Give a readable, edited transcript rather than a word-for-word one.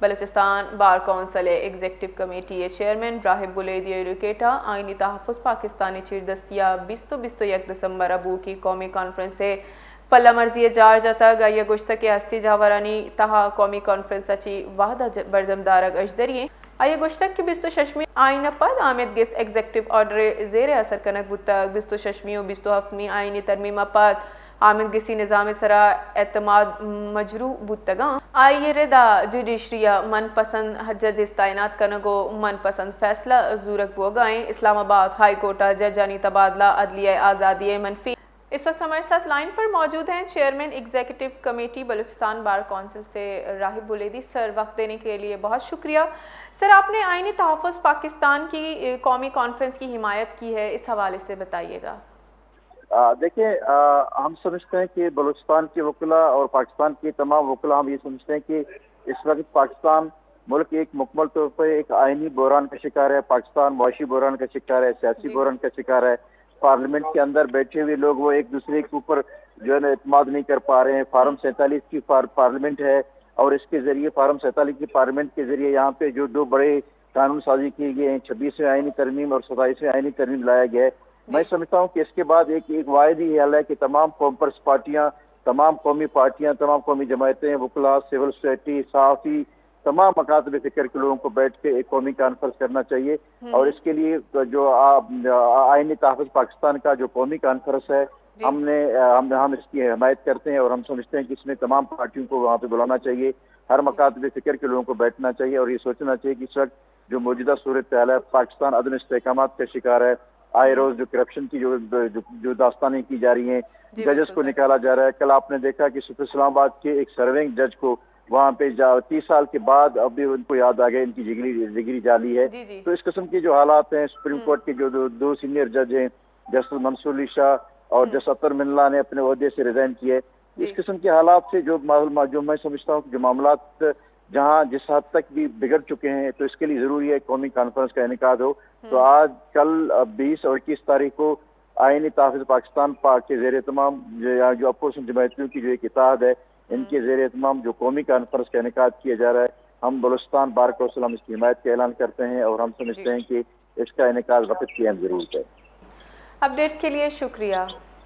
Balochistan bar council executive committee chairman راہب بلیدی ایڈوکیٹا آئینی تحفظ پاکستانی چیر دستیا 20-21 دسمبر ابو کی قومی کانفرنس سے پلہ مرضی جارجہ تک آئیے گشتہ کے ہستی جاورانی تہا قومی کانفرنس اچھی وحدہ بردم دارگ اجدریے آئیے گشتک کی 26 آئینہ پد آمد گس ایگزیکٹو آرڈر زیر اثر کنک بتک 26 و 27 آئینی ترمیم پد آمد گسی نظام سرا اعتماد مجروح بودتگاں آئیے ردا جوڈیشریا من پسند ججز تعینات کنگو من پسند فیصلہ زورک بوگائیں اسلام آباد ہائی کورٹا ججانی تبادلہ عدلیہ آزادی منفی۔ اس وقت ہمارے ساتھ لائن پر موجود ہیں chairman executive committee Balochistan bar council سے راہب بلیدی۔ سر، وقت دینے کے لیے بہت شکریہ۔ سر، آپ نے آئینی تحفظ پاکستان کی قومی کانفرنس کی حمایت کی ہے، اس حوالے سے بتائیے گا۔ دیکھیں، ہم سمجھتے ہیں کہ بلوچستان کے وکلاء اور پاکستان کے تمام وکلاء ہم یہ سمجھتے ہیں کہ اس وقت پاکستان ملک ایک مکمل طور پر ایک آئینی بحران کا شکار ہے۔ پاکستان معاشی بحران کا شکار ہے، سیاسی بحران کا شکار ہے۔ پارلیمنٹ کے اندر بیٹھے ہوئے لوگ وہ ایک دوسرے کے اوپر جو ہے نا اعتماد نہیں کر پا رہے ہیں۔ فارم 47 کی پارلیمنٹ ہے اور اس کے ذریعے فارم 47 کی پارلیمنٹ کے ذریعے یہاں پہ جو دو بڑے قانون سازی کیے گئے ہیں، 26ویں آئینی ترمیم اور 27ویں آئینی ترمیم لایا گیا ہے۔ میں سمجھتا ہوں کہ اس کے بعد ایک واحد ہی حل ہے کہ تمام کانفرنس پارٹیاں، تمام قومی پارٹیاں، تمام قومی جماعتیں، وکلاء، سول سوسائٹی، صحافی، تمام مکاتب فکر کے لوگوں کو بیٹھ کے ایک قومی کانفرنس کرنا چاہیے اور اس کے لیے جو آئینی تحفظ پاکستان کا جو قومی کانفرنس ہے ہم اس کی حمایت کرتے ہیں اور ہم سمجھتے ہیں کہ اس میں تمام پارٹیوں کو وہاں پہ بلانا چاہیے، ہر مکاتب فکر کے لوگوں کو بیٹھنا چاہیے اور یہ سوچنا چاہیے کہ اس وقت جو موجودہ صورتحال ہے، پاکستان عدم استحکامات کا شکار ہے۔ آئے روز جو کرپشن کی جو داستانیں کی جا رہی ہیں، ججز کو نکالا جا رہا ہے۔ کل آپ نے دیکھا کہ اسلام آباد کے ایک سرونگ جج کو وہاں پہ 30 سال کے بعد اب بھی ان کو یاد آ گئے ان کی جگری جعلی ہے۔ تو اس قسم کے جو حالات ہیں، سپریم کورٹ کے جو دو سینئر جج ہیں، جسٹس منصور علی شاہ اور جسٹس اطہر من اللہ نے اپنے عہدے سے ریزائن کیے۔ اس قسم کے حالات سے جو میں سمجھتا ہوں کہ جو معاملات جہاں جس حد تک بھی بگڑ چکے ہیں، تو اس کے لیے ضروری ہے قومی کانفرنس کا انعقاد ہو۔ تو آج کل 20 اور 21 تاریخ کو آئینی تحفظ پاکستان پاک کے زیر اہتمام جو اپوزیشن جماعتوں کی جو ایک اتحاد ہے، ان کے زیر اہتمام جو قومی کانفرنس کا انعقاد کیا جا رہا ہے، ہم بلوچستان بار کونسل ہم اس کی حمایت کا اعلان کرتے ہیں اور ہم سمجھتے ہیں کہ اس کا انعقاد وقت کی اہم ضرورت ہے۔ اپڈیٹ کے لیے شکریہ۔